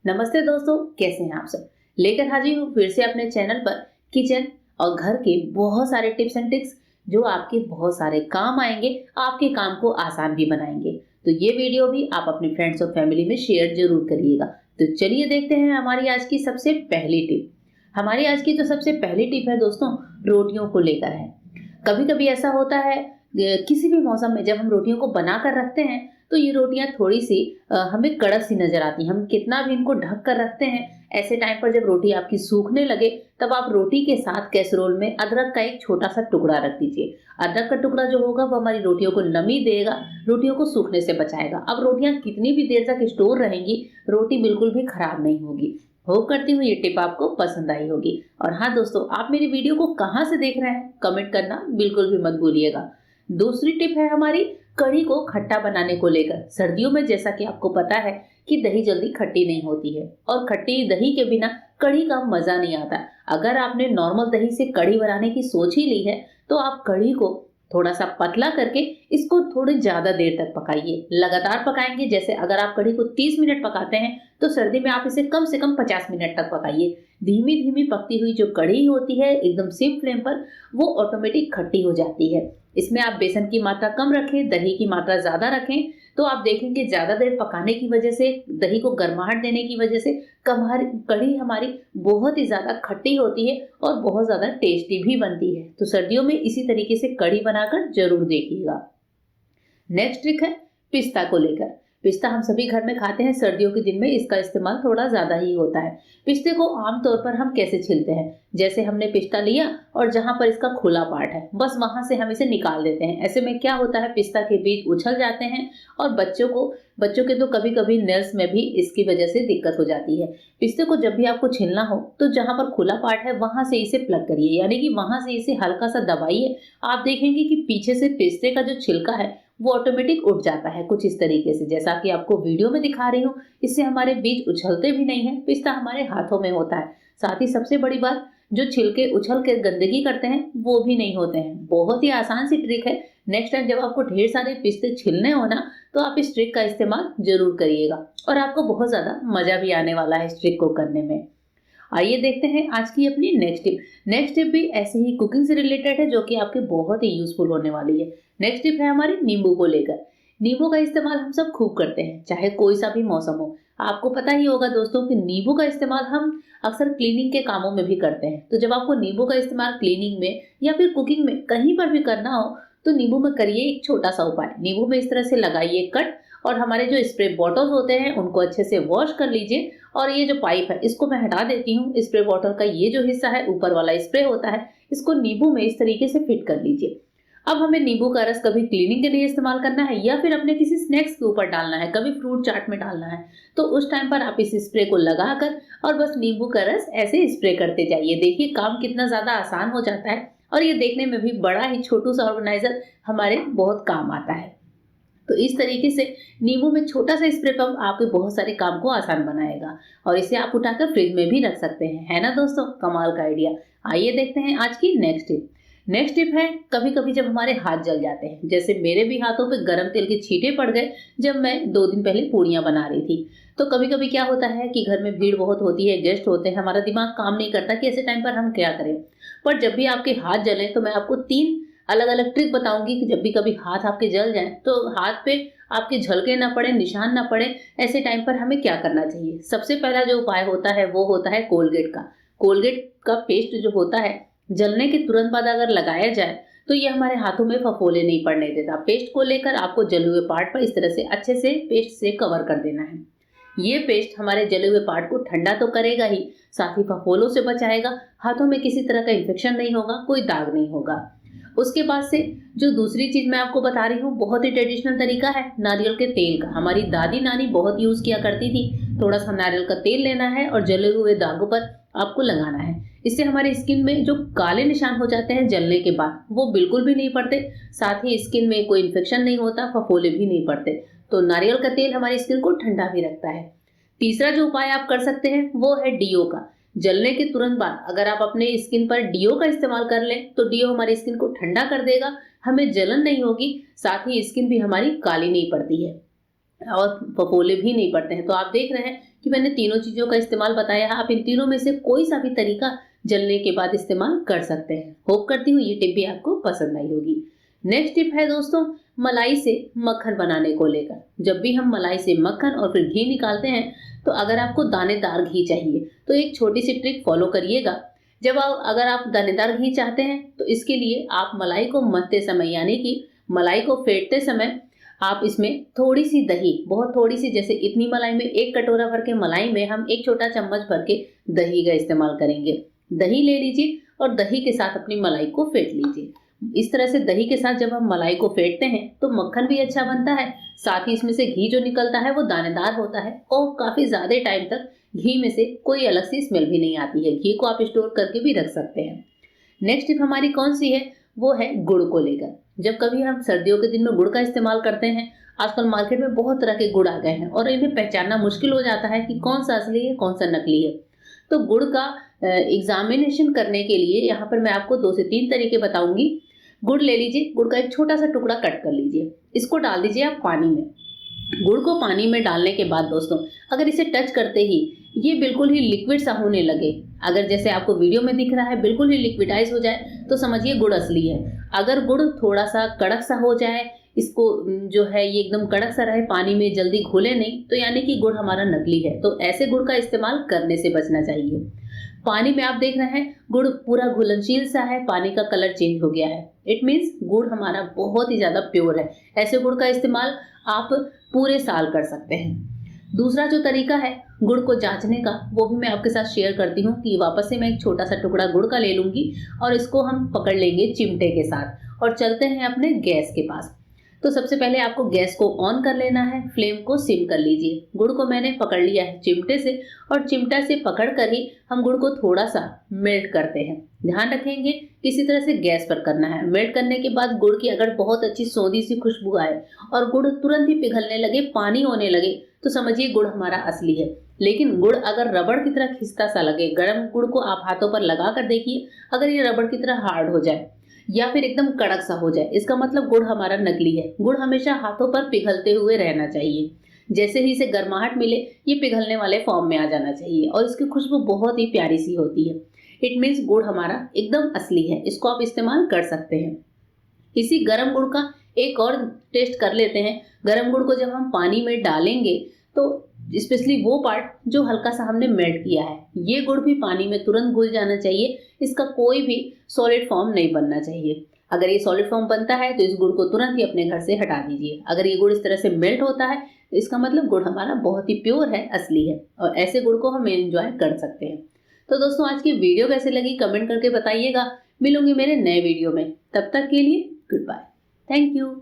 नमस्ते दोस्तों, कैसे हैं आप सब। लेकर हाजिर हूँ फिर से अपने चैनल पर किचन और घर के बहुत सारे टिप्स एंड ट्रिक्स जो आपके बहुत सारे काम आएंगे, आपके काम को आसान भी बनाएंगे। तो ये वीडियो भी आप अपने फ्रेंड्स और फैमिली में शेयर जरूर करिएगा। तो चलिए देखते हैं हमारी आज की सबसे पहली टिप। हमारी आज की जो सबसे पहली टिप है दोस्तों, रोटियों को लेकर है। कभी कभी ऐसा होता है किसी भी मौसम में जब हम रोटियों को बना कर रखते हैं तो ये रोटियां थोड़ी सी हमें कड़क सी नजर आती हैं। हम कितना भी इनको ढक कर रखते हैं, ऐसे टाइम पर जब रोटी आपकी सूखने लगे तब आप रोटी के साथ कैसरोल में अदरक का एक छोटा सा टुकड़ा रख दीजिए। अदरक का टुकड़ा जो होगा वो हमारी रोटियों को नमी देगा, रोटियों को सूखने से बचाएगा। अब रोटियां कितनी भी देर तक स्टोर रहेंगी, रोटी बिल्कुल भी खराब नहीं होगी। होप करती हूँ ये टिप आपको पसंद आई होगी। और हाँ दोस्तों, आप मेरी वीडियो को कहाँ से देख रहे हैं कमेंट करना बिल्कुल भी मत भूलिएगा। दूसरी टिप है हमारी कढ़ी को खट्टा बनाने को लेकर। सर्दियों में जैसा कि आपको पता है कि दही जल्दी खट्टी नहीं होती है और खट्टी दही के बिना कढ़ी का मजा नहीं आता। अगर आपने नॉर्मल दही से कढ़ी बनाने की सोच ही ली है तो आप कढ़ी को थोड़ा सा पतला करके इसको थोड़ी ज्यादा देर तक पकाइए। लगातार पकाएंगे, जैसे अगर आप कढ़ी को 30 मिनट पकाते हैं तो सर्दी में आप इसे कम से कम 50 मिनट तक पकाइए। धीमी धीमी पकती हुई जो कढ़ी होती है एकदम सिम फ्लेम पर, वो ऑटोमेटिक खट्टी हो जाती है। इसमें आप बेसन की मात्रा कम रखें, दही की मात्रा ज्यादा रखें, तो आप देखेंगे ज्यादा देर पकाने की वजह से, दही को गर्माहट देने की वजह से कढ़ी हमारी बहुत ही ज्यादा खट्टी होती है और बहुत ज्यादा टेस्टी भी बनती है। तो सर्दियों में इसी तरीके से कढ़ी बनाकर जरूर देखिएगा। नेक्स्ट ट्रिक है पिस्ता को लेकर। पिस्ता हम सभी घर में खाते हैं, सर्दियों के दिन में इसका इस्तेमाल थोड़ा ज्यादा ही होता है। पिस्ते को आमतौर पर हम कैसे छिलते हैं, जैसे हमने पिस्ता लिया और जहां पर इसका खुला पार्ट है बस वहां से हम इसे निकाल देते हैं। ऐसे में क्या होता है, पिस्ता के बीज उछल जाते हैं और बच्चों के तो कभी कभी नर्व्स में भी इसकी वजह से दिक्कत हो जाती है। पिस्ते को जब भी आपको छिलना हो तो जहां पर खुला पार्ट है वहां से इसे प्लग करिए, यानी कि वहां से इसे हल्का सा दबाइए। आप देखेंगे कि पीछे से पिस्ते का जो छिलका है वो ऑटोमेटिक उठ जाता है, कुछ इस तरीके से जैसा कि आपको वीडियो में दिखा रही हूँ। इससे हमारे बीज उछलते भी नहीं है, पिस्ता हमारे हाथों में होता है। साथ ही सबसे बड़ी बात, जो छिलके उछल के गंदगी करते हैं वो भी नहीं होते हैं। बहुत ही आसान सी ट्रिक है। नेक्स्ट टाइम जब आपको ढेर सारे पिस्ते छिलने हो ना, तो आप इस ट्रिक का इस्तेमाल जरूर करिएगा और आपको बहुत ज्यादा मजा भी आने वाला है इस ट्रिक को करने में। आइए देखते हैं आज की अपनी नेक्स्ट टिप। नेक्स्ट टिप भी ऐसे ही कुकिंग से रिलेटेड है, जो कि आपके बहुत ही यूजफुल होने वाली है। नेक्स्ट टिप है हमारी नींबू को लेकर। नींबू का इस्तेमाल हम सब खूब करते हैं, चाहे कोई सा भी मौसम हो। आपको पता ही होगा दोस्तों कि नींबू का इस्तेमाल हम अक्सर क्लीनिंग के कामों में भी करते हैं। तो जब आपको नींबू का इस्तेमाल क्लीनिंग में या फिर कुकिंग में कहीं पर भी करना हो तो नींबू में करिए एक छोटा सा उपाय। नींबू में इस तरह से लगाइए कट, और हमारे जो स्प्रे बॉटल्स होते हैं उनको अच्छे से वॉश कर लीजिए। और ये जो पाइप है इसको मैं हटा देती हूँ। स्प्रे बॉटल का ये जो हिस्सा है, ऊपर वाला स्प्रे होता है, इसको नींबू में इस तरीके से फिट कर लीजिए। अब हमें नींबू का रस कभी क्लीनिंग के लिए इस्तेमाल करना है या फिर अपने किसी स्नैक्स के ऊपर डालना है, कभी फ्रूट चाट में डालना है, तो उस टाइम पर आप इस स्प्रे को लगाकर और बस नींबू का रस ऐसे स्प्रे करते जाइए। देखिए काम कितना ज्यादा आसान हो जाता है और ये देखने में भी बड़ा ही छोटू सा ऑर्गेनाइजर हमारे बहुत काम आता है। तो इस तरीके से नींबू में छोटा सा स्प्रे पंप आपके बहुत सारे काम को आसान बनाएगा और इसे आप उठाकर फ्रिज में भी रख सकते हैं, है ना दोस्तों। कमाल का आइडिया। आइए देखते हैं आज की नेक्स्ट टिप। नेक्स्ट टिप है, कभी कभी जब हमारे हाथ जल जाते हैं, जैसे मेरे भी हाथों पे गरम तेल के छींटे पड़ गए जब मैं 2 दिन पहले पूड़ियां बना रही थी। तो कभी कभी क्या होता है कि घर में भीड़ बहुत होती है, गेस्ट होते हैं, हमारा दिमाग काम नहीं करता कि ऐसे टाइम पर हम क्या करें। पर जब भी आपके हाथ जले तो मैं आपको 3 अलग अलग ट्रिक बताऊंगी कि जब भी कभी हाथ आपके जल जाए तो हाथ पे आपके झलके ना पड़े, निशान ना पड़े, ऐसे टाइम पर हमें क्या करना चाहिए। सबसे पहला जो उपाय होता है वो होता है कोलगेट का। कोलगेट का पेस्ट जो होता है, जलने के तुरंत बाद अगर लगाया जाए तो ये हमारे हाथों में फफोले नहीं पड़ने देता। पेस्ट को लेकर आपको जले हुए पार्ट पर इस तरह से अच्छे से पेस्ट से कवर कर देना है। ये पेस्ट हमारे जले हुए पार्ट को ठंडा तो करेगा ही, साथ ही फफोलों से बचाएगा, हाथों में किसी तरह का इन्फेक्शन नहीं होगा, कोई दाग नहीं होगा। उसके बाद से जो दूसरी चीज मैं आपको बता रही हूँ, बहुत ही ट्रेडिशनल तरीका है नारियल के तेल का। हमारी दादी नानी बहुत यूज किया करती थी। थोड़ा सा नारियल का तेल लेना है और जले हुए दागों पर आपको लगाना है। इससे हमारी स्किन में जो काले निशान हो जाते हैं जलने के बाद, वो बिल्कुल भी नहीं पड़ते। साथ ही स्किन में कोई इन्फेक्शन नहीं होता, फफोले भी नहीं पड़ते। तो नारियल का तेल हमारी स्किन को ठंडा भी रखता है। तीसरा जो उपाय आप कर सकते हैं वो है डीओ का। जलने के तुरंत बाद अगर आप अपने स्किन पर डीओ का इस्तेमाल कर लें तो डीओ हमारी स्किन को ठंडा कर देगा, हमें जलन नहीं होगी, साथ ही स्किन भी हमारी काली नहीं पड़ती है। और फफोले भी नहीं पड़ते हैं। तो आप देख रहे हैं कि मैंने तीनों चीज़ों का इस्तेमाल बताया है। आप इन तीनों में से कोई सा भी तरीका जलने के बाद इस्तेमाल कर सकते हैं। होप करती हूँ ये टिप भी आपको पसंद आई होगी। नेक्स्ट टिप है दोस्तों मलाई से मक्खन बनाने को लेकर। जब भी हम मलाई से मक्खन और फिर घी निकालते हैं, तो अगर आपको दानेदार घी चाहिए तो एक छोटी सी ट्रिक फॉलो करिएगा। अगर आप दानेदार घी चाहते हैं तो इसके लिए आप मलाई को मथते समय, यानी कि मलाई को फेंटते समय, आप इसमें थोड़ी सी दही, बहुत थोड़ी सी, जैसे इतनी मलाई में 1 कटोरा भर के मलाई में हम 1 छोटा चम्मच भर के दही का इस्तेमाल करेंगे। दही ले लीजिए और दही के साथ अपनी मलाई को फेंट लीजिए। इस तरह से दही के साथ जब हम मलाई को फेंटते हैं तो मक्खन भी अच्छा बनता है, साथ ही इसमें से घी जो निकलता है वो दानेदार होता है और काफी ज्यादा टाइम तक घी में से कोई अलग सी स्मेल भी नहीं आती है। घी को आप स्टोर करके भी रख सकते हैं। नेक्स्ट टिप हमारी कौन सी है, वो है गुड़ को लेकर। जब कभी हम सर्दियों के दिन में गुड़ का इस्तेमाल करते हैं, आजकल मार्केट में बहुत तरह के गुड़ आ गए हैं और इन्हें पहचानना मुश्किल हो जाता है कि कौन सा असली है कौन सा नकली है। तो गुड़ का एग्जामिनेशन करने के लिए यहाँ पर मैं आपको 2 से 3 तरीके बताऊंगी। गुड़ ले लीजिए, गुड़ का एक छोटा सा टुकड़ा कट कर लीजिए, इसको डाल दीजिए आप पानी में। गुड़ को पानी में डालने के बाद दोस्तों अगर इसे टच करते ही ये बिल्कुल ही लिक्विड सा होने लगे, अगर जैसे आपको वीडियो में दिख रहा है बिल्कुल ही लिक्विडाइज हो जाए, तो समझिए गुड़ असली है। अगर गुड़ थोड़ा सा कड़क सा हो जाए, इसको जो है ये एकदम कड़क सा रहे, पानी में जल्दी घुले नहीं, तो यानी कि गुड़ हमारा नकली है। तो ऐसे गुड़ का इस्तेमाल करने से बचना चाहिए। पानी में आप देख रहे हैं गुड़ पूरा घुलनशील सा है, पानी का कलर चेंज हो गया है, इट मीन्स गुड़ हमारा बहुत ही ज्यादा प्योर है। ऐसे गुड़ का इस्तेमाल आप पूरे साल कर सकते हैं। दूसरा जो तरीका है गुड़ को जांचने का, वो भी मैं आपके साथ शेयर करती हूँ कि वापस से मैं एक छोटा सा टुकड़ा गुड़ का ले लूंगी और इसको हम पकड़ लेंगे चिमटे के साथ और चलते हैं अपने गैस के पास। तो सबसे पहले आपको गैस को ऑन कर लेना है, फ्लेम को सिम कर लीजिए। गुड़ को मैंने पकड़ लिया है चिमटे से और चिमटा से पकड़ कर ही हम गुड़ को थोड़ा सा मेल्ट करते हैं। ध्यान रखेंगे किसी तरह से गैस पर करना है। मेल्ट करने के बाद गुड़ की अगर बहुत अच्छी सौंधी सी खुशबू आए और गुड़ तुरंत ही पिघलने लगे, पानी होने लगे, तो समझिए गुड़ हमारा असली है। लेकिन गुड़ अगर रबड़ की तरह खिसता सा लगे, गर्म गुड़ को आप हाथों पर लगा कर देखिए, अगर ये रबड़ की तरह हार्ड हो जाए या फिर एकदम कड़क सा हो जाए, इसका मतलब गुड़ हमारा नकली है। गुड़ हमेशा हाथों पर पिघलते हुए रहना चाहिए। जैसे ही इसे गर्माहट मिले ये पिघलने वाले फॉर्म में आ जाना चाहिए और इसकी खुशबू बहुत ही प्यारी सी होती है। इट मीन्स गुड़ हमारा एकदम असली है, इसको आप इस्तेमाल कर सकते हैं। इसी गर्म गुड़ का एक और टेस्ट कर लेते हैं। गर्म गुड़ को जब हम पानी में डालेंगे तो स्पेशली वो पार्ट जो हल्का सा हमने मेल्ट किया है, ये गुड़ भी पानी में तुरंत घुल जाना चाहिए। इसका कोई भी सॉलिड फॉर्म नहीं बनना चाहिए। अगर ये सॉलिड फॉर्म बनता है तो इस गुड़ को तुरंत ही अपने घर से हटा दीजिए। अगर ये गुड़ इस तरह से मेल्ट होता है तो इसका मतलब गुड़ हमारा बहुत ही प्योर है, असली है और ऐसे गुड़ को हम एंजॉय कर सकते हैं। तो दोस्तों आज की वीडियो कैसे लगी कमेंट करके बताइएगा। मिलूंगी मेरे नए वीडियो में, तब तक के लिए गुड बाय, थैंक यू।